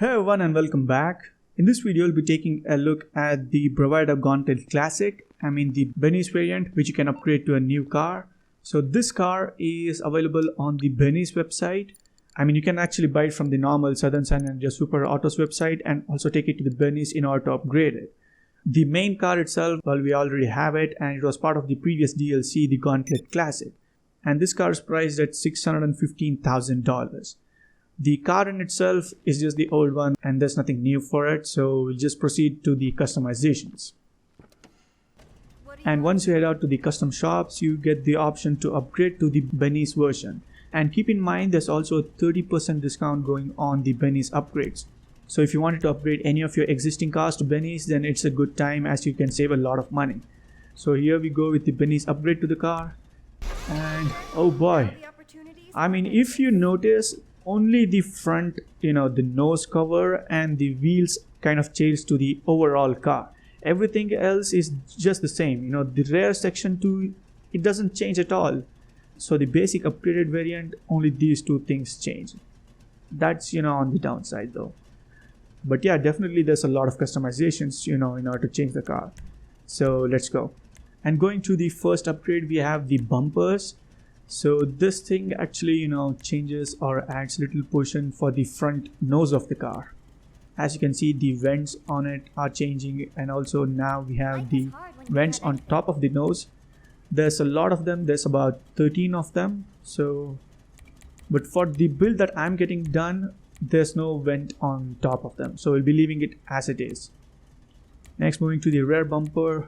Hey everyone and welcome back. In this video we'll be taking a look at the Bravado Gauntlet Classic, the Venice variant, which you can upgrade to a new car. So this car is available on the Venice website. You can actually buy it from the normal Southern Sun and just Super Autos website and also take it to the Venice in order to upgrade it. The main car itself, well, we already have it and it was part of the previous DLC, the Gauntlet Classic. And this car is priced at $615,000. The car in itself is just the old one and there's nothing new for it, so we'll just proceed to the customizations. And once you head out to the custom shops, you get the option to upgrade to the Venice version. And keep in mind there's also a 30% discount going on the Venice upgrades. So if you wanted to upgrade any of your existing cars to Venice, then it's a good time as you can save a lot of money. So here we go with the Venice upgrade to the car. And oh boy, if you notice, only the front, the nose cover and the wheels kind of change to the overall car. Everything else is just the same. The rear section too, it doesn't change at all. So the basic upgraded variant, only these two things change. That's, on the downside though. But yeah, definitely there's a lot of customizations, in order to change the car. So let's go. And going to the first upgrade, we have the bumpers. So this thing actually, changes or adds little portion for the front nose of the car. As you can see, the vents on it are changing, and also now we have the vents on top of the nose. There's a lot of them. There's about 13 of them. But for the build that I'm getting done, there's no vent on top of them. So we'll be leaving it as it is. Next, moving to the rear bumper.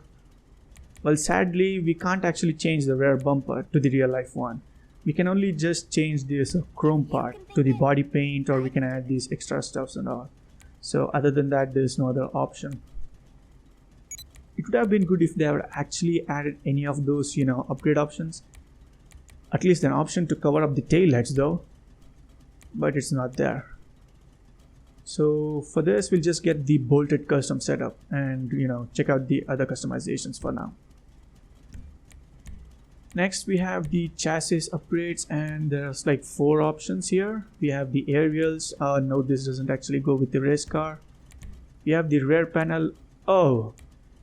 Well, sadly, we can't actually change the rear bumper to the real life one. We can only just change this chrome part to the body paint, or we can add these extra stuffs and all. So other than that, there's no other option. It would have been good if they had actually added any of those, upgrade options. At least an option to cover up the taillights though. But it's not there. So for this, we'll just get the bolted custom setup and, check out the other customizations for now. Next, we have the chassis upgrades, and there's like 4 options here. We have the aerials. No, this doesn't actually go with the race car. We have the rear panel. Oh,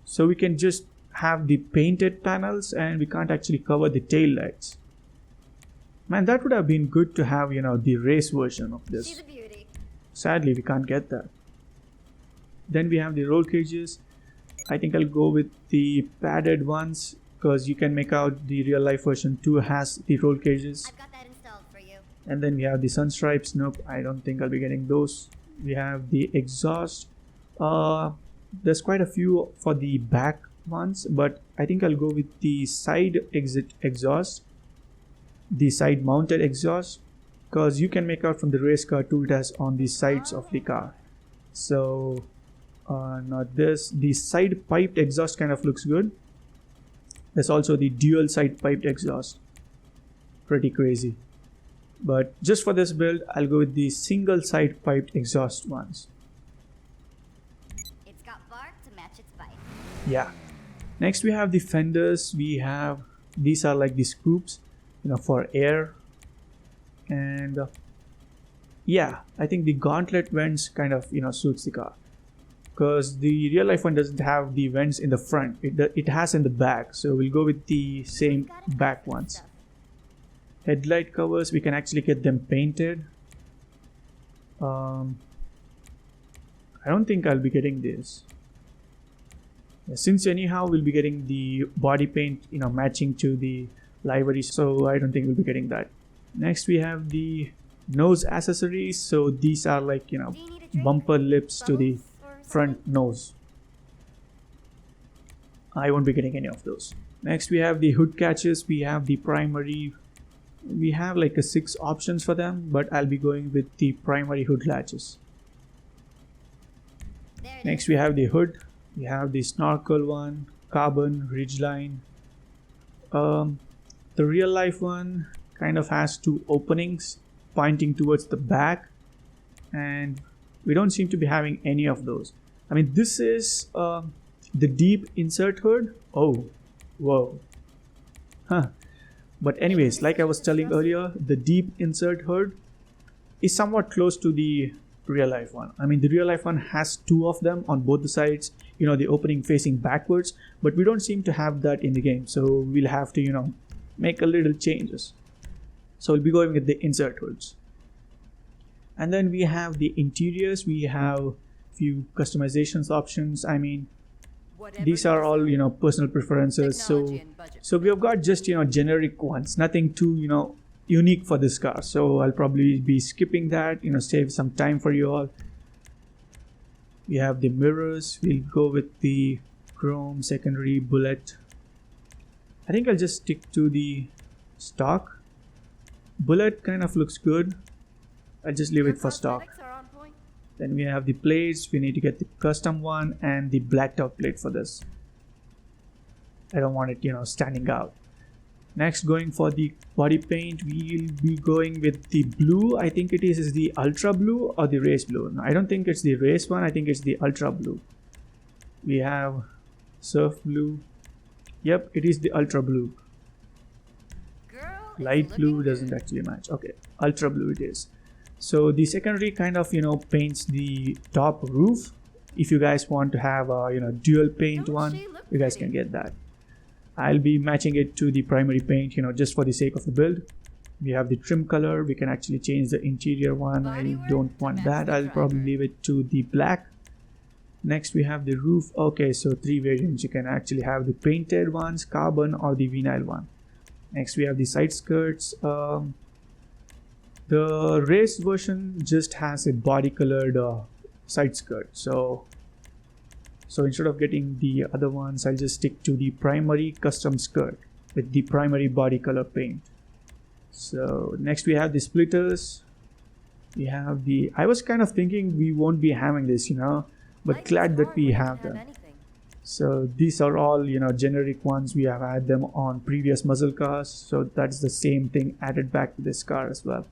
so we can just have the painted panels and we can't actually cover the tail lights. Man, that would have been good to have, the race version of this. She's a beauty. Sadly, we can't get that. Then we have the roll cages. I think I'll go with the padded ones, because you can make out the real life version 2 has the roll cages. I've got that installed for you. And then we have the sun stripes. Nope, I don't think I'll be getting those. We have the exhaust. There's quite a few for the back ones, but I think I'll go with the side exit exhaust, the side mounted exhaust, because you can make out from the race car too, it has on the sides of the car. So not this. The side piped exhaust kind of looks good. There's also the dual side piped exhaust. Pretty crazy. But just for this build, I'll go with the single side piped exhaust ones. It's got bark to match its bite. Yeah. Next we have the fenders. These are like the scoops, for air. And yeah, I think the gauntlet vents kind of, suits the car. Because the real life one doesn't have the vents in the front, it has in the back, so we'll go with the same back ones. Headlight covers, we can actually get them painted. I don't think I'll be getting this. Since anyhow we'll be getting the body paint matching to the livery, so I don't think we'll be getting that. Next we have the nose accessories, so these are like bumper lips to the front nose. I won't be getting any of those. Next we have the hood catches. We have the primary. We have like 6 options for them, but I'll be going with the primary hood latches. Next we have the hood. We have the snorkel one, carbon, ridgeline. The real life one kind of has 2 openings pointing towards the back, and we don't seem to be having any of those. This is the deep insert hood. Oh, whoa. But anyways, like I was telling earlier, the deep insert hood is somewhat close to the real life one. I mean, the real life one has two of them on both the sides, you know, the opening facing backwards, but we don't seem to have that in the game. So we'll have to, you know, make a little changes. So we'll be going with the insert hoods. And then we have the interiors. We have few customizations options. I mean, these are all, you know, personal preferences. So we have got just, you know, generic ones, nothing too, you know, unique for this car. So I'll probably be skipping that, you know, save some time for you all. We have the mirrors. We'll go with the chrome secondary bullet. I think I'll just stick to the stock. Bullet kind of looks good. I'll just leave it for stock. Then we have the plates. We need to get the custom one and the blacked out plate for this. I don't want it, you know, standing out. Next, going for the body paint, we'll be going with the blue. I think it is the ultra blue or the race blue. No, I don't think it's the race one. I think it's the ultra blue. We have surf blue. Yep, it is the ultra blue. Light blue doesn't actually match. Okay, ultra blue it is. So the secondary kind of, you know, paints the top roof. If you guys want to have a, you know, dual paint one, you guys can get that. I'll be matching it to the primary paint, you know, just for the sake of the build. We have the trim color. We can actually change the interior one. I don't want that. I'll probably leave it to the black. Next we have the roof. Okay, so three variants. You can actually have the painted ones, carbon, or the vinyl one. Next we have the side skirts. The race version just has a body colored side skirt. So instead of getting the other ones, I'll just stick to the primary custom skirt with the primary body color paint. So next we have the splitters. We have the, I was kind of thinking we won't be having this, you know, but glad that we have them. So these are all, you know, generic ones. We have had them on previous muscle cars. So that's the same thing added back to this car as well.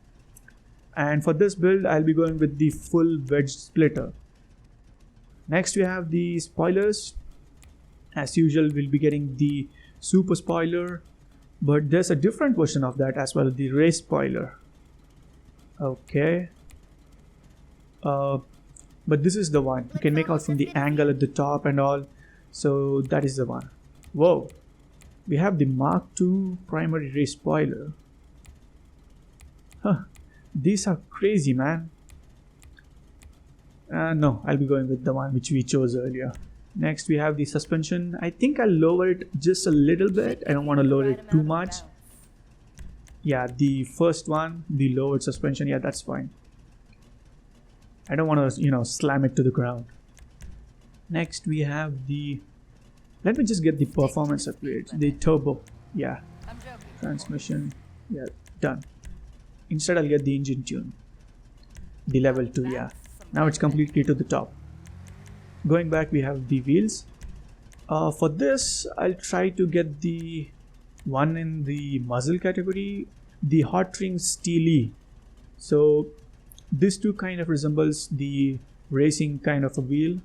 And for this build, I'll be going with the full wedge splitter. Next we have the spoilers. As usual, we'll be getting the super spoiler, but there's a different version of that as well, the race spoiler. Okay. But this is the one. You can make out from the angle at the top and all. So that is the one. Whoa. We have the Mark II primary race spoiler. Huh. These are crazy, man. No, I'll be going with the one which we chose earlier. Next we have the suspension. I think I'll lower it just a little bit. I don't want to lower it too much. Yeah, the first one, the lowered suspension, yeah, that's fine. I don't want to, you know, slam it to the ground. Next we have the, let me just get the performance upgrades. The turbo, yeah. Transmission, yeah, done. Instead I'll get the engine tune. The level 2, yeah. Now it's completely to the top. Going back, we have the wheels. For this, I'll try to get the one in the muzzle category, the hot ring steely. So this too kind of resembles the racing kind of a wheel.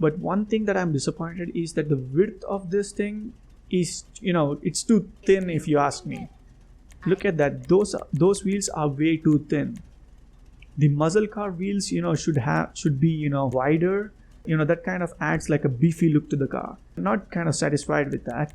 But one thing that I'm disappointed is that the width of this thing is, you know, it's too thin if you ask me. Look at that. Those wheels are way too thin. The muscle car wheels, you know, should be, you know, wider. You know, that kind of adds like a beefy look to the car. I'm not kind of satisfied with that.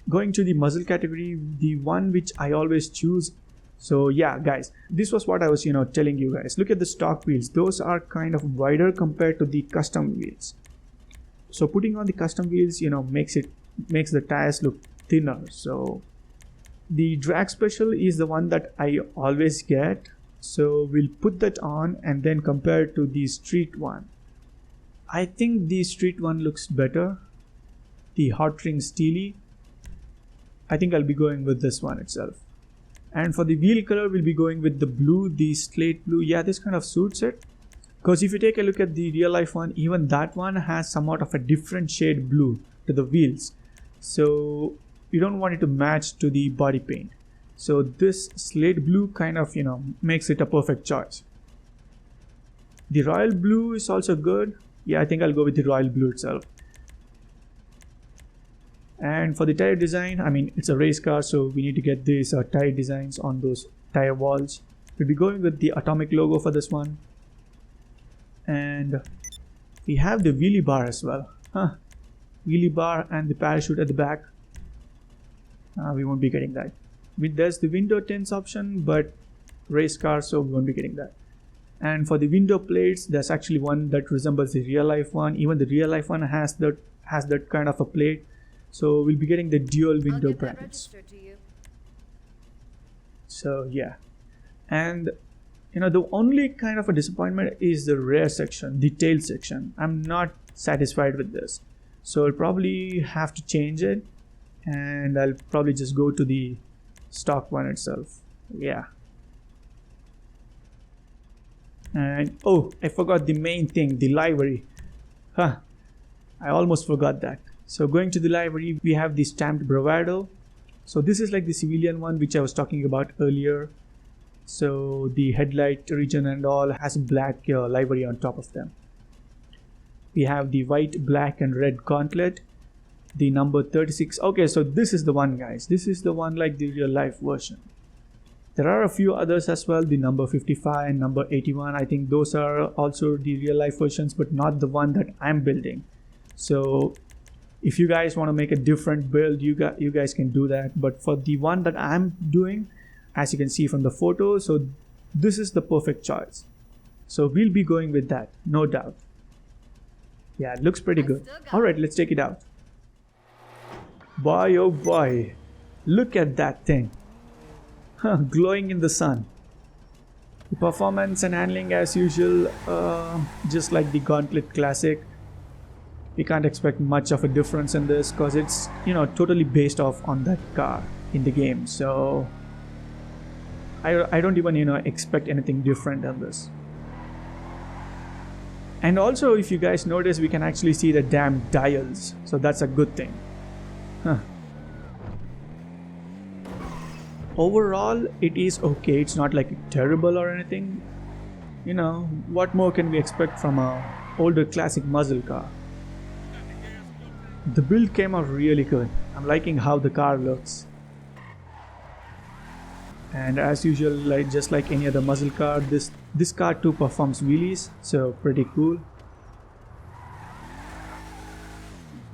Going to the muzzle category, the one which I always choose. So yeah, guys, this was what I was, you know, telling you guys. Look at the stock wheels. Those are kind of wider compared to the custom wheels. So putting on the custom wheels, you know, makes the tires look thinner. So the drag special is the one that I always get. So we'll put that on and then compare it to the street one. I think the street one looks better. The hot ring steely. I think I'll be going with this one itself. And for the wheel color, we'll be going with the blue, the slate blue. Yeah, this kind of suits it. Because if you take a look at the real life one, even that one has somewhat of a different shade blue to the wheels. So you don't want it to match to the body paint. So this slate blue kind of, you know, makes it a perfect choice. The royal blue is also good. Yeah, I think I'll go with the royal blue itself. And for the tire design, I mean, it's a race car, so we need to get these tire designs on those tire walls. We'll be going with the atomic logo for this one. And we have the wheelie bar as well. Wheelie bar and the parachute at the back. We won't be getting that. There's the window tints option, but race car, so we won't be getting that. And for the window plates, there's actually one that resembles the real life one. Even the real life one has that kind of a plate. So we'll be getting the dual window brackets. So yeah. And you know, the only kind of a disappointment is the rear section, the tail section. I'm not satisfied with this. So I'll probably have to change it, and I'll probably just go to the stock one itself. Yeah. And oh, I forgot the main thing, the livery. I almost forgot that. So going to the livery, we have the stamped Bravado. So this is like the civilian one which I was talking about earlier. So the headlight region and all has black livery on top of them. We have the white, black and red gauntlet. The number 36. Okay, so this is the one, guys. This is the one like the real life version. There are a few others as well. The number 55 and number 81. I think those are also the real life versions, but not the one that I'm building. So if you guys want to make a different build, you guys can do that. But for the one that I'm doing, as you can see from the photo, so this is the perfect choice. So we'll be going with that, no doubt. Yeah, it looks pretty good. Alright, let's take it out. Boy, oh boy, look at that thing. Glowing in the sun. The performance and handling as usual, just like the Gauntlet Classic. We can't expect much of a difference in this because it's, you know, totally based off on that car in the game. So I don't even, you know, expect anything different in this. And also, if you guys notice, we can actually see the damn dials. So that's a good thing. Overall, it is okay. It's not like terrible or anything. You know, what more can we expect from a older classic muscle car? The build came out really good. I'm liking how the car looks. And as usual, like just like any other muscle car, this car too performs wheelies, so pretty cool.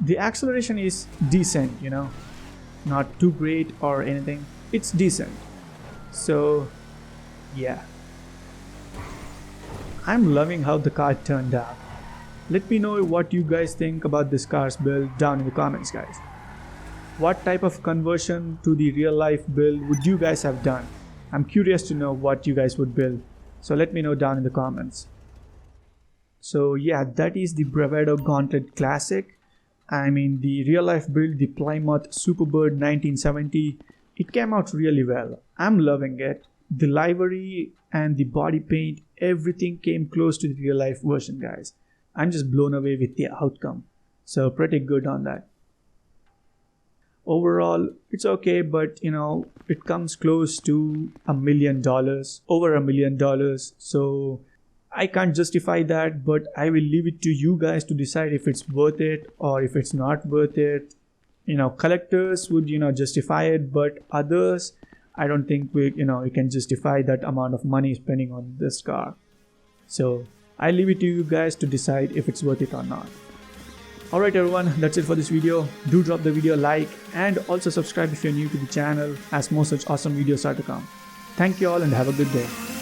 The acceleration is decent, you know, not too great or anything. It's decent. So yeah, I'm loving how the car turned out. Let me know what you guys think about this car's build down in the comments, guys. What type of conversion to the real life build would you guys have done? I'm curious to know what you guys would build. So let me know down in the comments. So yeah, that is the Bravado Gauntlet Classic. I mean, the real life build, the Plymouth Superbird 1970. It came out really well. I'm loving it. The livery and the body paint, everything came close to the real life version, guys. I'm just blown away with the outcome. So pretty good on that. Overall, it's okay, but you know, it comes close to $1 million, over $1 million. So I can't justify that, but I will leave it to you guys to decide if it's worth it or if it's not worth it. You know, collectors would, you know, justify it, but others, I don't think we can justify that amount of money spending on this car. So I leave it to you guys to decide if it's worth it or not. Alright everyone, that's it for this video. Do drop the video a like and also subscribe if you're new to the channel, as more such awesome videos are to come. Thank you all and have a good day.